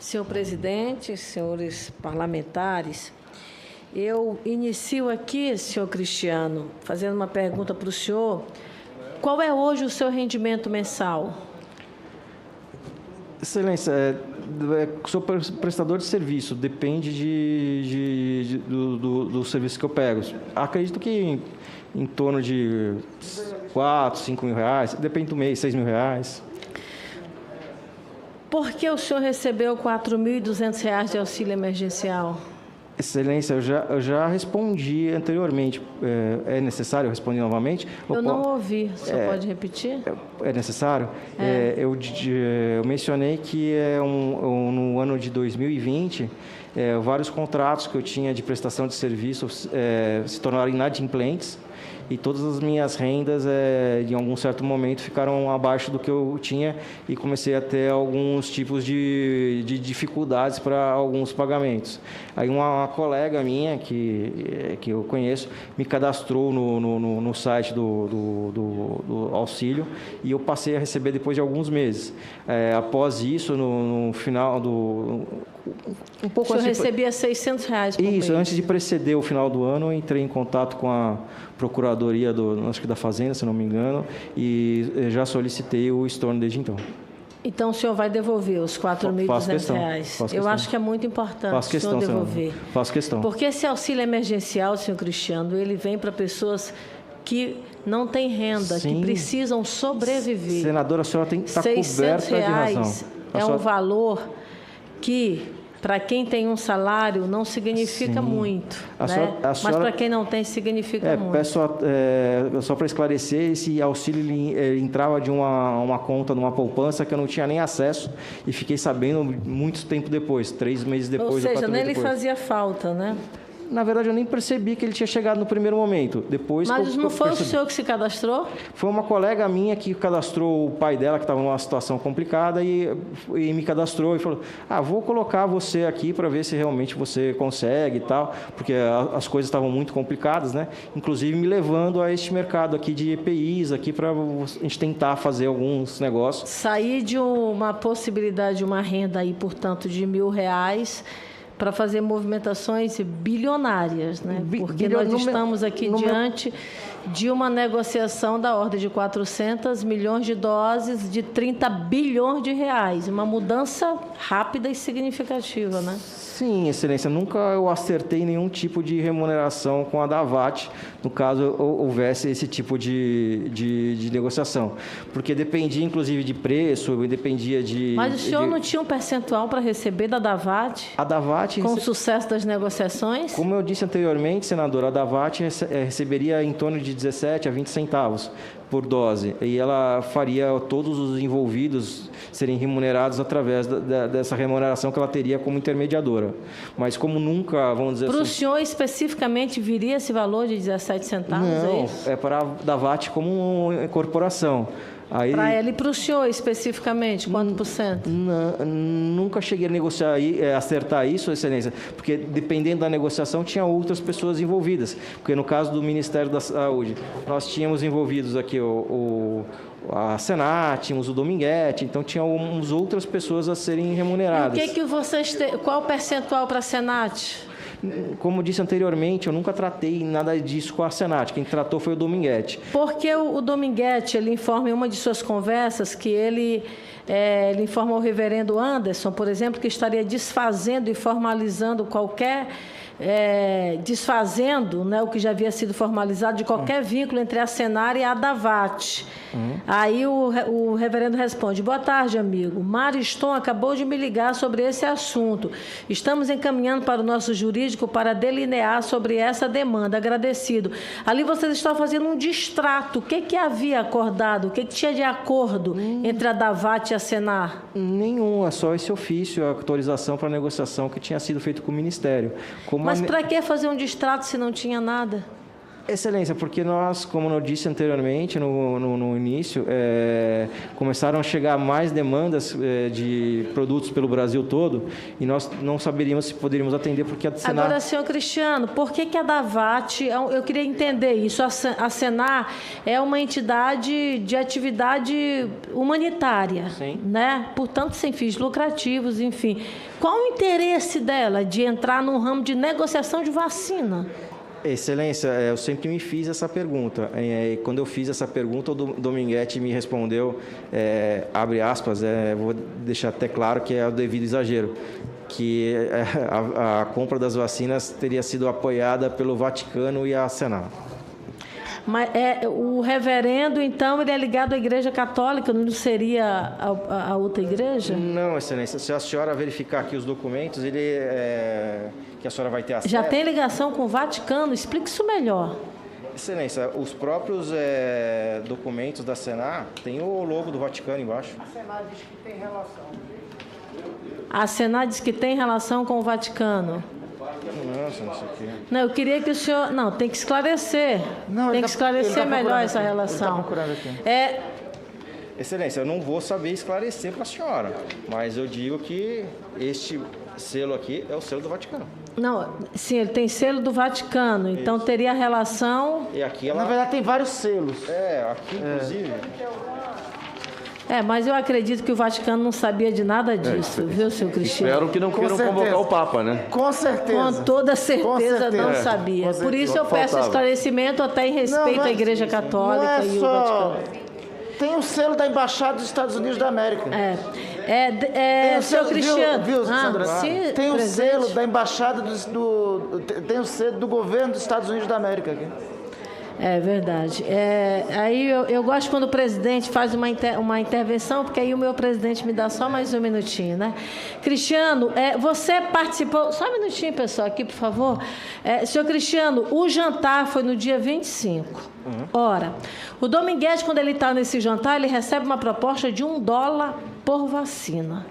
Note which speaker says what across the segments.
Speaker 1: Senhor presidente, senhores parlamentares, eu inicio aqui, senhor Cristiano, fazendo uma pergunta para o senhor. Qual é hoje o seu rendimento mensal?
Speaker 2: Excelência, sou prestador de serviço, depende do serviço que eu pego. Acredito que em torno de 4, 5 mil reais, depende do mês, 6 mil reais.
Speaker 1: Por que o senhor recebeu R$ 4.200 de auxílio emergencial?
Speaker 2: Excelência, eu já respondi anteriormente. É necessário responder novamente?
Speaker 1: Eu não ouvi. O senhor pode repetir?
Speaker 2: É necessário? Eu mencionei que no ano de 2020, vários contratos que eu tinha de prestação de serviço se tornaram inadimplentes e todas as minhas rendas, em algum certo momento, ficaram abaixo do que eu tinha e comecei a ter alguns tipos de dificuldades para alguns pagamentos. Aí uma colega minha, que eu conheço, me cadastrou no site do auxílio e eu passei a receber depois de alguns meses. Após isso, no final do...
Speaker 1: Um pouco o senhor recebia R$ 600 por mês.
Speaker 2: Isso, antes de preceder o final do ano, eu entrei em contato com a Procuradoria acho que da Fazenda, se não me engano, e já solicitei o estorno desde então.
Speaker 1: Então, o senhor vai devolver os R$ 4.200? Eu acho que é muito importante o senhor devolver.
Speaker 2: Faço questão.
Speaker 1: Porque esse auxílio emergencial, senhor Cristiano, ele vem para pessoas que não têm renda,
Speaker 2: Sim.
Speaker 1: que precisam sobreviver.
Speaker 2: Senadora, a senhora tem que estar coberta de razão.
Speaker 1: É um valor que, para quem tem um salário, não significa muito, né? Mas para quem não tem, significa muito.
Speaker 2: Peço só para esclarecer, esse auxílio entrava de uma conta, numa poupança que eu não tinha nem acesso e fiquei sabendo muito tempo depois, 3 meses depois.
Speaker 1: Ou seja, nem lhe fazia falta, né?
Speaker 2: Na verdade, eu nem percebi que ele tinha chegado no primeiro momento.
Speaker 1: Mas não foi o senhor que se cadastrou?
Speaker 2: Foi uma colega minha que cadastrou o pai dela, que estava numa situação complicada, e me cadastrou e falou: vou colocar você aqui para ver se realmente você consegue e tal, porque as coisas estavam muito complicadas, né? Inclusive me levando a este mercado aqui de EPIs, aqui para a gente tentar fazer alguns negócios.
Speaker 1: Sair de uma possibilidade de uma renda aí, portanto, de R$ 1.000 para fazer movimentações bilionárias, né? Porque nós estamos aqui diante de uma negociação da ordem de 400 milhões de doses de 30 bilhões de reais. Uma mudança rápida e significativa, né?
Speaker 2: Sim, Excelência. Nunca eu acertei nenhum tipo de remuneração com a Davat, no caso houvesse esse tipo de negociação. Porque dependia, inclusive, de preço, dependia de...
Speaker 1: Mas o senhor não tinha um percentual para receber da Davat?
Speaker 2: A Davat...
Speaker 1: Com o sucesso das negociações?
Speaker 2: Como eu disse anteriormente, senadora, a Davat receberia em torno de 17 a 20 centavos por dose. E ela faria todos os envolvidos serem remunerados através dessa remuneração que ela teria como intermediadora. Mas como nunca, vamos dizer assim...
Speaker 1: Para o senhor especificamente viria esse valor de 17 centavos?
Speaker 2: Não, é para a Davat como uma corporação.
Speaker 1: Para ela e para o senhor especificamente, quanto por cento?
Speaker 2: Nunca cheguei a negociar, acertar isso, Excelência, porque dependendo da negociação tinha outras pessoas envolvidas. Porque no caso do Ministério da Saúde, nós tínhamos envolvidos aqui a Senat, tínhamos o Dominguete, então tinha algumas outras pessoas a serem remuneradas.
Speaker 1: E o que vocês têm? Qual o percentual para a Senat?
Speaker 2: Como disse anteriormente, eu nunca tratei nada disso com a Senat. Quem tratou foi o Dominguete.
Speaker 1: Porque o Dominguete, ele informa em uma de suas conversas que ele informa ao reverendo Anderson, por exemplo, que estaria desfazendo e formalizando qualquer... desfazendo, né, o que já havia sido formalizado, de qualquer vínculo entre a Senar e a Davat. Aí o reverendo responde: boa tarde, amigo. Mariston acabou de me ligar sobre esse assunto. Estamos encaminhando para o nosso jurídico para delinear sobre essa demanda. Agradecido. Ali vocês estão fazendo um distrato. O que havia acordado? O que tinha de acordo entre a Davat e a Senar?
Speaker 2: Nenhum, é só esse ofício, a autorização para a negociação que tinha sido feito com o Ministério.
Speaker 1: Mas para que fazer um distrato se não tinha nada?
Speaker 2: Excelência, porque nós, como eu disse anteriormente, no início, começaram a chegar mais demandas de produtos pelo Brasil todo e nós não saberíamos se poderíamos atender, porque a Senar...
Speaker 1: Agora, senhor Cristiano, por que a DAVAT, eu queria entender isso, a Senar é uma entidade de atividade humanitária,
Speaker 2: Sim.
Speaker 1: Né? Portanto, sem fins lucrativos, enfim. Qual o interesse dela de entrar no ramo de negociação de vacina?
Speaker 2: Excelência, eu sempre me fiz essa pergunta. Quando eu fiz essa pergunta, o Dominguete me respondeu, abre aspas, vou deixar até claro que é o devido exagero, que a compra das vacinas teria sido apoiada pelo Vaticano e a Senar.
Speaker 1: Mas o reverendo, então, ele é ligado à Igreja Católica, não seria a outra igreja?
Speaker 2: Não, Excelência. Se a senhora verificar aqui os documentos, que a senhora vai ter acesso...
Speaker 1: Já tem ligação com o Vaticano? Explique isso melhor.
Speaker 2: Excelência, os próprios documentos da Senar têm o logo do Vaticano embaixo.
Speaker 3: A Senar diz que tem relação.
Speaker 1: A Senar diz que tem relação com o Vaticano.
Speaker 2: Nossa, isso aqui.
Speaker 1: Não, eu queria que o senhor... Não, tem que esclarecer.
Speaker 3: Não,
Speaker 1: tem que esclarecer melhor essa relação.
Speaker 3: Ele está procurando aqui.
Speaker 2: Excelência, eu não vou saber esclarecer para a senhora, mas eu digo que este selo aqui é o selo do Vaticano.
Speaker 1: Não, sim, ele tem selo do Vaticano, então teria relação...
Speaker 2: E aqui
Speaker 3: Na verdade, tem vários selos.
Speaker 2: Aqui inclusive...
Speaker 1: mas eu acredito que o Vaticano não sabia de nada disso, viu, senhor Cristiano?
Speaker 4: Espero que não queiram convocar o Papa, né?
Speaker 3: Com certeza.
Speaker 1: Com toda certeza não
Speaker 3: certeza.
Speaker 1: sabia.
Speaker 3: Com certeza.
Speaker 1: Por isso eu peço
Speaker 4: Faltava.
Speaker 1: esclarecimento até em respeito à Igreja Católica e o Vaticano.
Speaker 3: Tem o selo da Embaixada dos Estados Unidos da América.
Speaker 1: Senhor
Speaker 3: selo,
Speaker 1: Cristiano.
Speaker 3: Viu, Sandra?
Speaker 1: Sim,
Speaker 3: tem o
Speaker 1: presente.
Speaker 3: selo da Embaixada tem o selo do governo dos Estados Unidos da América aqui.
Speaker 1: É verdade. Aí eu gosto quando o presidente faz uma intervenção, porque aí o meu presidente me dá só mais um minutinho, né? Cristiano, você participou... Só um minutinho, pessoal, aqui, por favor. Senhor Cristiano, o jantar foi no dia 25. Ora, o Dominguete, quando ele está nesse jantar, ele recebe uma proposta de $1 por vacina.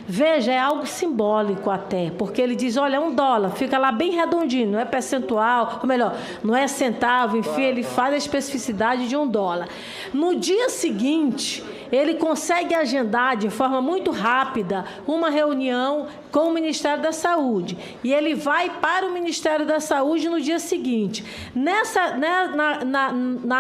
Speaker 1: Veja, é algo simbólico até, porque ele diz, olha, $1, fica lá bem redondinho, não é percentual, ou melhor, não é centavo, enfim, ele faz a especificidade de $1. No dia seguinte, ele consegue agendar de forma muito rápida uma reunião com o Ministério da Saúde. E ele vai para o Ministério da Saúde no dia seguinte. Na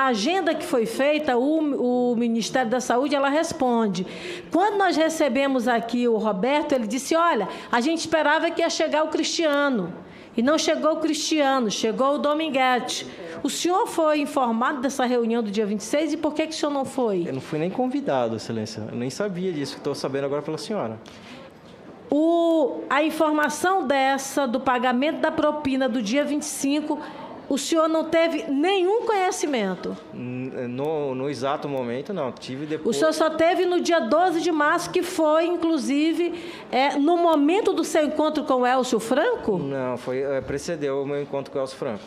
Speaker 1: agenda que foi feita, o Ministério da Saúde, ela responde. Quando nós recebemos aqui o Roberto, ele disse, olha, a gente esperava que ia chegar o Cristiano. E não chegou o Cristiano, chegou o Dominguete. O senhor foi informado dessa reunião do dia 26 e por que o senhor não foi?
Speaker 2: Eu não fui nem convidado, Excelência. Eu nem sabia disso, estou sabendo agora pela senhora.
Speaker 1: A informação do pagamento da propina do dia 25, o senhor não teve nenhum conhecimento?
Speaker 2: No exato momento, não. Tive depois...
Speaker 1: O senhor só teve no dia 12 de março, que foi, inclusive, no momento do seu encontro com o Elcio Franco?
Speaker 2: Não, precedeu o meu encontro com o Elcio Franco.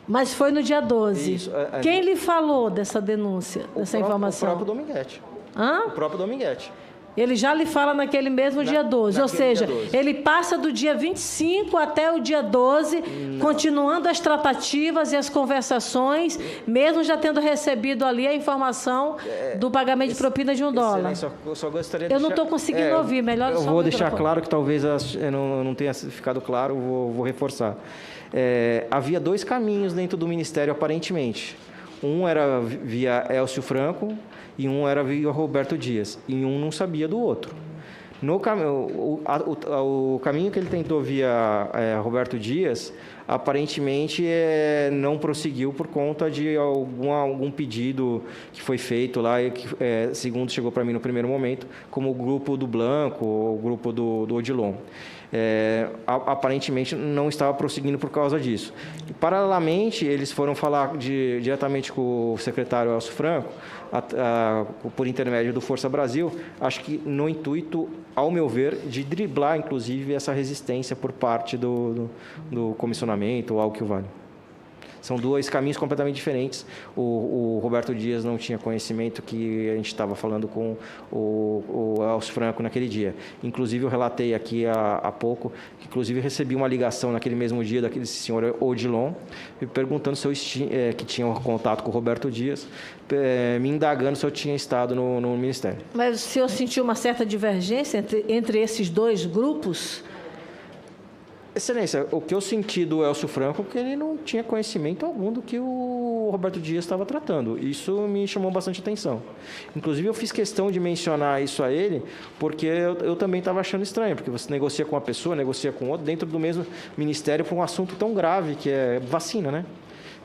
Speaker 1: Mas foi no dia 12.
Speaker 2: Isso,
Speaker 1: Quem lhe falou dessa denúncia, dessa informação?
Speaker 2: O próprio Dominguete.
Speaker 1: Hã?
Speaker 2: O próprio Dominguete.
Speaker 1: Ele já lhe fala naquele mesmo dia 12, ou seja,
Speaker 2: dia 12.
Speaker 1: ele passa do dia 25 até o dia 12, continuando as tratativas e as conversações, mesmo já tendo recebido ali a informação do pagamento de propina de $1.
Speaker 2: Eu só gostaria de
Speaker 1: Eu não estou conseguindo ouvir, melhor
Speaker 2: eu
Speaker 1: só
Speaker 2: vou
Speaker 1: o
Speaker 2: deixar
Speaker 1: microfone.
Speaker 2: claro que talvez não tenha ficado claro, vou reforçar. Havia 2 caminhos dentro do Ministério, aparentemente. Um era via Elcio Franco e um era via Roberto Dias. E um não sabia do outro. O caminho que ele tentou via Roberto Dias, aparentemente não prosseguiu por conta de algum pedido que foi feito lá, e que, segundo chegou para mim no primeiro momento, como o grupo do Blanco, ou o grupo do Odilon. Aparentemente não estava prosseguindo por causa disso. E, paralelamente, eles foram falar diretamente com o secretário Elcio Franco, por intermédio do Força Brasil, acho que no intuito, ao meu ver, de driblar, inclusive, essa resistência por parte do comissionamento ou algo que o vale. São dois caminhos completamente diferentes. O Roberto Dias não tinha conhecimento que a gente estava falando com o Elcio Franco naquele dia. Inclusive, eu relatei aqui há pouco que, inclusive, recebi uma ligação naquele mesmo dia daquele senhor Odilon, me perguntando se eu que tinha um contato com o Roberto Dias, me indagando se eu tinha estado no Ministério.
Speaker 1: Mas o senhor sentiu uma certa divergência entre esses dois grupos?
Speaker 2: Excelência, o que eu senti do Elcio Franco é que ele não tinha conhecimento algum do que o Roberto Dias estava tratando. Isso me chamou bastante atenção. Inclusive, eu fiz questão de mencionar isso a ele, porque eu também estava achando estranho, porque você negocia com uma pessoa, negocia com outra, dentro do mesmo ministério, por um assunto tão grave, que é vacina, né?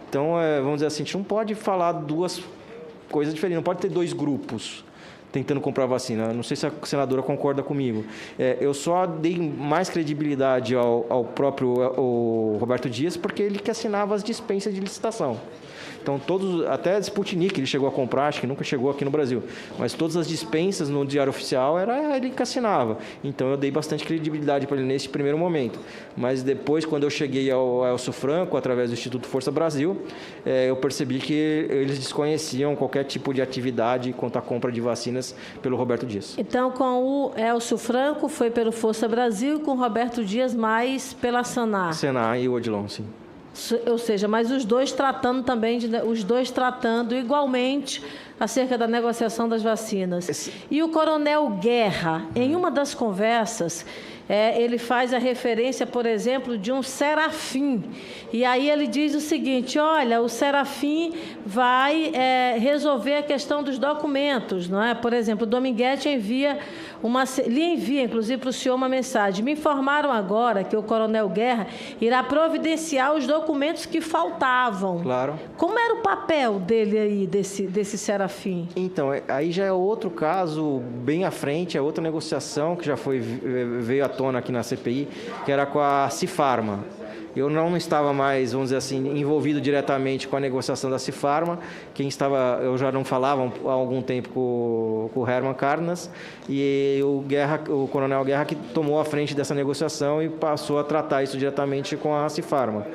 Speaker 2: Então, vamos dizer assim, a gente não pode falar duas coisas diferentes, não pode ter dois grupos tentando comprar vacina. Não sei se a senadora concorda comigo. Eu só dei mais credibilidade ao próprio Roberto Dias porque ele que assinava as dispensas de licitação. Então, até a Sputnik ele chegou a comprar, acho que nunca chegou aqui no Brasil, mas todas as dispensas no Diário Oficial era ele que assinava. Então, eu dei bastante credibilidade para ele nesse primeiro momento. Mas depois, quando eu cheguei ao Elcio Franco, através do Instituto Força Brasil, eu percebi que eles desconheciam qualquer tipo de atividade quanto à compra de vacinas pelo Roberto Dias.
Speaker 1: Então, com o Elcio Franco, foi pelo Força Brasil, com o Roberto Dias mais pela Senar.
Speaker 2: Senar e o Odilon, sim.
Speaker 1: Ou seja, mas os dois tratando igualmente acerca da negociação das vacinas. E o Coronel Guerra, em uma das conversas, ele faz a referência, por exemplo, de um Serafim. E aí ele diz o seguinte: olha, o Serafim vai resolver a questão dos documentos, não é? Por exemplo, o Dominguete lhe envia, inclusive, para o senhor uma mensagem. Me informaram agora que o Coronel Guerra irá providenciar os documentos que faltavam.
Speaker 2: Claro.
Speaker 1: Como era o papel dele aí, desse Serafim?
Speaker 2: Então, aí já é outro caso bem à frente, é outra negociação que já veio à tona aqui na CPI, que era com a Cifarma. Eu não estava mais, vamos dizer assim, envolvido diretamente com a negociação da Cifarma. Eu já não falava há algum tempo com o Herman Carnas, e o Coronel Guerra que tomou a frente dessa negociação e passou a tratar isso diretamente com a Cifarma.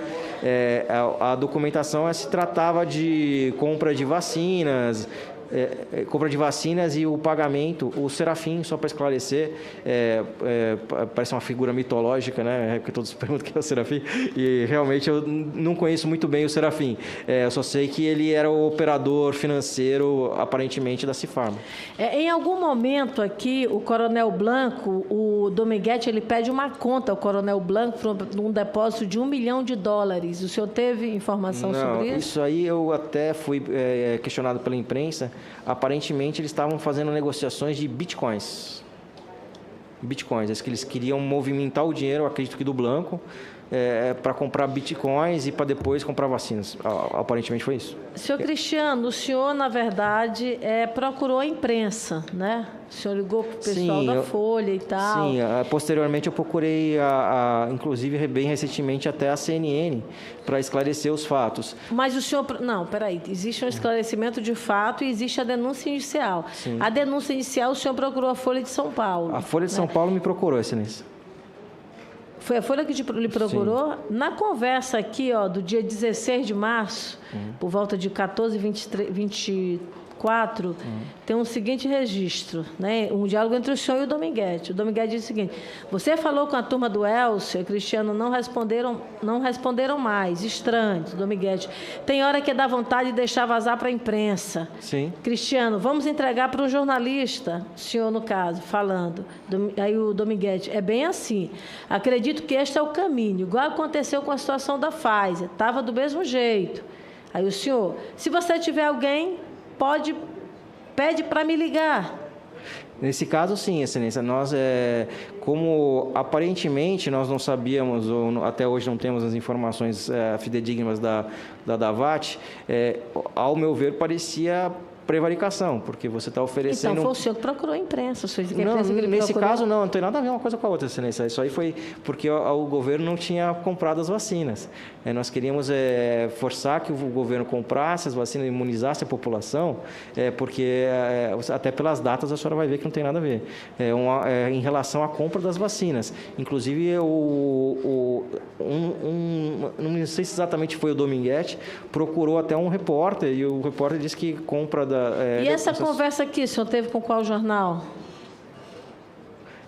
Speaker 2: A documentação se tratava de compra de vacinas, e o pagamento. O Serafim, só para esclarecer, parece uma figura mitológica, né? Porque todos perguntam quem é o Serafim, e realmente eu não conheço muito bem o Serafim. Eu só sei que ele era o operador financeiro, aparentemente, da Cifarma.
Speaker 1: Em algum momento aqui, o Coronel Blanco, o Dominguete, ele pede uma conta ao Coronel Blanco para um depósito de $1 milhão. O senhor teve informação sobre isso?
Speaker 2: Isso aí eu até fui questionado pela imprensa. Aparentemente, eles estavam fazendo negociações de bitcoins. Bitcoins, que eles queriam movimentar o dinheiro, acredito que do Blanco, para comprar bitcoins e para depois comprar vacinas. Aparentemente foi isso.
Speaker 1: Senhor Cristiano, o senhor, na verdade, procurou a imprensa, né? O senhor ligou para o pessoal da Folha e tal.
Speaker 2: Sim, posteriormente eu procurei, inclusive bem recentemente, até a CNN, para esclarecer os fatos.
Speaker 1: Mas o senhor... Não, peraí. Existe um esclarecimento de fato e existe a denúncia inicial.
Speaker 2: Sim.
Speaker 1: A denúncia inicial, o senhor procurou a Folha de São Paulo.
Speaker 2: A Folha de São Paulo me procurou, excelência.
Speaker 1: Foi a Folha que lhe procurou? Sim. Na conversa aqui, do dia 16 de março, por volta de 14h24, tem um seguinte registro, né? Um diálogo entre o senhor e o Dominguete. O Dominguete diz o seguinte: você falou com a turma do Elcio e Cristiano, não responderam mais, estranhos. Dominguete: tem hora que dá vontade de deixar vazar para a imprensa.
Speaker 2: Sim.
Speaker 1: Cristiano: vamos entregar para um jornalista, o senhor no caso, falando. Aí o Dominguete: é bem assim, acredito que este é o caminho, igual aconteceu com a situação da Pfizer, estava do mesmo jeito. Aí o senhor: se você tiver alguém, pede para me ligar.
Speaker 2: Nesse caso, sim, excelência. Nós, como aparentemente nós não sabíamos, ou até hoje não temos as informações fidedignas da DAVAT, ao meu ver, parecia prevaricação, porque você está oferecendo...
Speaker 1: Então, foi o senhor que procurou a imprensa.
Speaker 2: Não, nesse caso, não tem nada a ver uma coisa com a outra, Excelência. Isso aí foi porque o governo não tinha comprado as vacinas. Nós queríamos forçar que o governo comprasse as vacinas e imunizasse a população, porque até pelas datas a senhora vai ver que não tem nada a ver. Em relação à compra das vacinas. Inclusive, não sei se exatamente foi o Dominguete, procurou até um repórter, e o repórter disse que compra
Speaker 1: e essa conversa aqui, o senhor teve com qual jornal?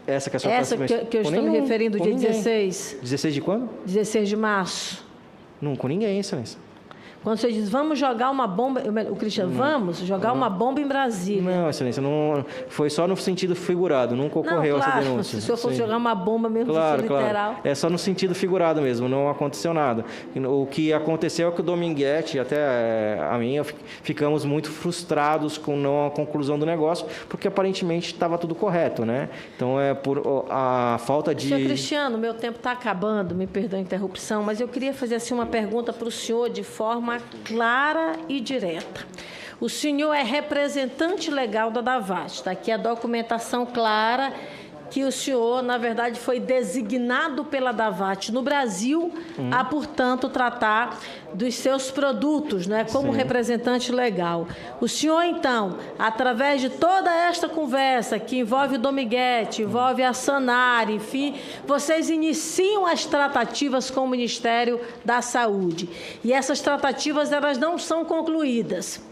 Speaker 2: Essa que a senhora
Speaker 1: que eu estou me referindo, dia 16.
Speaker 2: 16 de quando?
Speaker 1: 16 de março.
Speaker 2: Não, com ninguém, Excelência.
Speaker 1: Quando você diz, vamos jogar uma bomba... O Cristiano, vamos jogar uma bomba em Brasília.
Speaker 2: Não, Excelência, não, foi só no sentido figurado, nunca ocorreu essa denúncia.
Speaker 1: Se o senhor fosse jogar uma bomba mesmo,
Speaker 2: claro,
Speaker 1: literal...
Speaker 2: É só no sentido figurado mesmo, não aconteceu nada. O que aconteceu é que o Dominguete, até a mim, ficamos muito frustrados com a conclusão do negócio, porque aparentemente estava tudo correto, né? Então, por a falta de...
Speaker 1: Senhor Cristiano, meu tempo está acabando, me perdoe a interrupção, mas eu queria fazer assim, uma pergunta para o senhor de forma clara e direta. O senhor é representante legal da DAVAT. Está aqui a documentação clara que o senhor, na verdade, foi designado pela DAVAT no Brasil a, portanto, tratar dos seus produtos, né, como representante legal. O senhor, então, através de toda esta conversa, que envolve o Dominguete, envolve a Sanari, enfim, vocês iniciam as tratativas com o Ministério da Saúde. E essas tratativas, elas não são concluídas.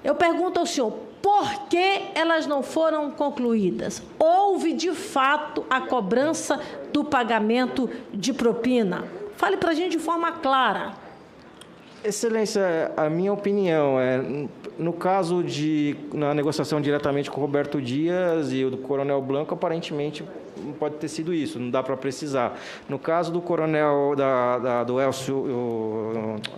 Speaker 1: Eu pergunto ao senhor, por que elas não foram concluídas? Houve, de fato, a cobrança do pagamento de propina? Fale para a gente de forma clara.
Speaker 2: Excelência, a minha opinião no caso na negociação diretamente com o Roberto Dias e o do Coronel Blanco, aparentemente pode ter sido isso, não dá para precisar. No caso do Coronel, do Elcio,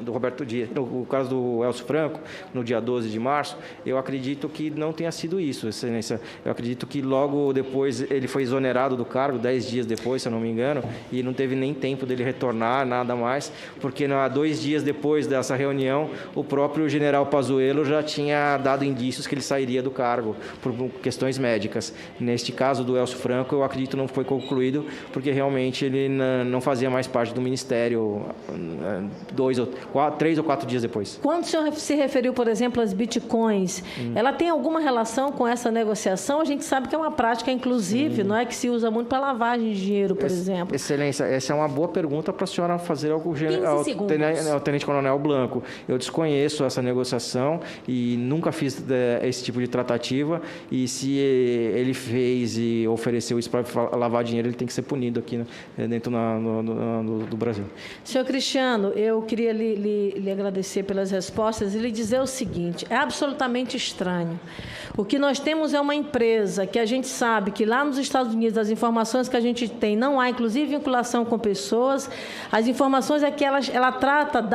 Speaker 2: do Roberto Dias, no caso do Elcio Franco, no dia 12 de março, eu acredito que não tenha sido isso, Excelência. Eu acredito que logo depois ele foi exonerado do cargo, 10 dias depois, se eu não me engano, e não teve nem tempo dele retornar, nada mais, porque 2 dias depois dessa reunião, o próprio general Pazuello já tinha dado indícios que ele sairia do cargo por questões médicas. Neste caso do Elcio Franco, eu acredito que não foi concluído, porque realmente ele não fazia mais parte do Ministério 3 ou 4 dias depois.
Speaker 1: Quando o senhor se referiu, por exemplo, às bitcoins, ela tem alguma relação com essa negociação? A gente sabe que é uma prática, inclusive, não é, que se usa muito para lavagem de dinheiro, por exemplo.
Speaker 2: Excelência, essa é uma boa pergunta para a senhora fazer ao Tenente Coronel Blanco. Eu desconheço essa negociação e nunca fiz esse tipo de tratativa, e se ele fez e ofereceu isso para lavar dinheiro, ele tem que ser punido aqui dentro do Brasil.
Speaker 1: Senhor Cristiano, eu queria lhe agradecer pelas respostas e lhe dizer o seguinte, é absolutamente estranho. O que nós temos é uma empresa que a gente sabe que lá nos Estados Unidos, as informações que a gente tem, não há, inclusive, vinculação com pessoas. As informações é que ela trata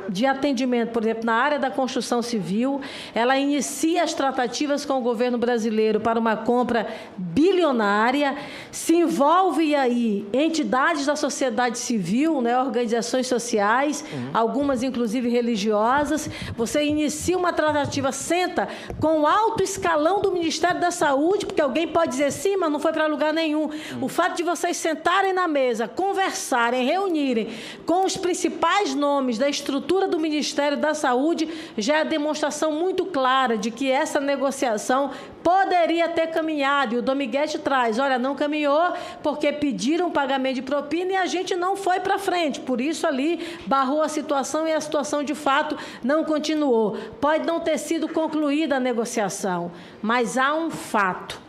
Speaker 1: de atendimento, por exemplo, na área da construção civil, ela inicia as tratativas com o governo brasileiro para uma compra bilionária, se envolve aí entidades da sociedade civil, né, organizações sociais, algumas inclusive religiosas. Você inicia uma tratativa, senta com o alto escalão do Ministério da Saúde, porque alguém pode dizer sim, mas não foi para lugar nenhum. O fato de vocês sentarem na mesa, conversarem, reunirem com os principais nomes da estrutura do Ministério da Saúde já é a demonstração muito clara de que essa negociação poderia ter caminhado. E o Dominguete traz, olha, não caminhou porque pediram pagamento de propina e a gente não foi para frente. Por isso ali barrou a situação e a situação de fato não continuou. Pode não ter sido concluída a negociação, mas há um fato.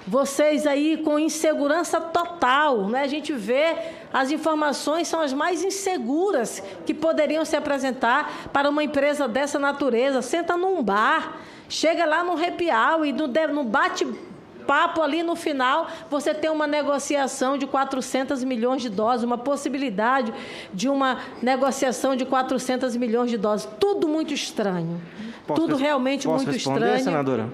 Speaker 1: Vocês aí com insegurança total, né? A gente vê, as informações são as mais inseguras que poderiam se apresentar para uma empresa dessa natureza. Senta num bar, chega lá no happy hour e no bate-papo ali no final, você tem uma negociação de 400 milhões de doses, uma possibilidade de uma negociação de 400 milhões de doses. Tudo muito estranho. Tudo realmente muito estranho.
Speaker 2: Posso responder, senadora?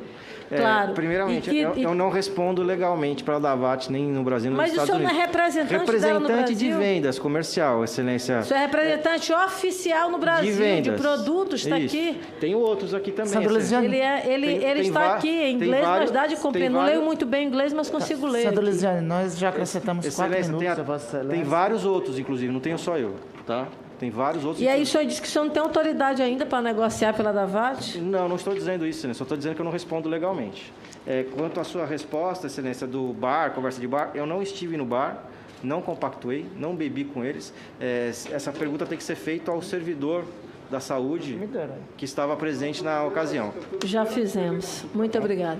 Speaker 1: Claro.
Speaker 2: Primeiramente, eu não respondo legalmente para a Davat, nem no Brasil, nem nos
Speaker 1: Mas o
Speaker 2: Estados
Speaker 1: senhor não é
Speaker 2: Unidos.
Speaker 1: representante dela no
Speaker 2: Representante de
Speaker 1: Brasil?
Speaker 2: vendas, comercial, excelência.
Speaker 1: O senhor é representante oficial no Brasil,
Speaker 2: De vendas.
Speaker 1: produtos, está
Speaker 2: Isso.
Speaker 1: aqui.
Speaker 2: Tem outros aqui também.
Speaker 3: Sandra
Speaker 2: excelência.
Speaker 3: Lisiane,
Speaker 1: Ele está aqui em inglês, mas dá de compreender. Não leio muito bem inglês, mas consigo ler.
Speaker 3: Sandra
Speaker 1: aqui.
Speaker 3: Lisiane, nós já acrescentamos 4
Speaker 2: Excelência,
Speaker 3: minutos a Vossa Excelência.
Speaker 2: tem vários outros, inclusive, não tenho só eu, tá? Tem vários outros.
Speaker 1: E aí o senhor disse que o senhor não tem autoridade ainda para negociar pela Davat?
Speaker 2: Não, não estou dizendo isso, Excelência. Só estou dizendo que eu não respondo legalmente. Quanto à sua resposta, Excelência, do bar, conversa de bar, eu não estive no bar, não compactuei, não bebi com eles. Essa pergunta tem que ser feita ao servidor da saúde que estava presente na ocasião.
Speaker 1: Já fizemos. Muito obrigada.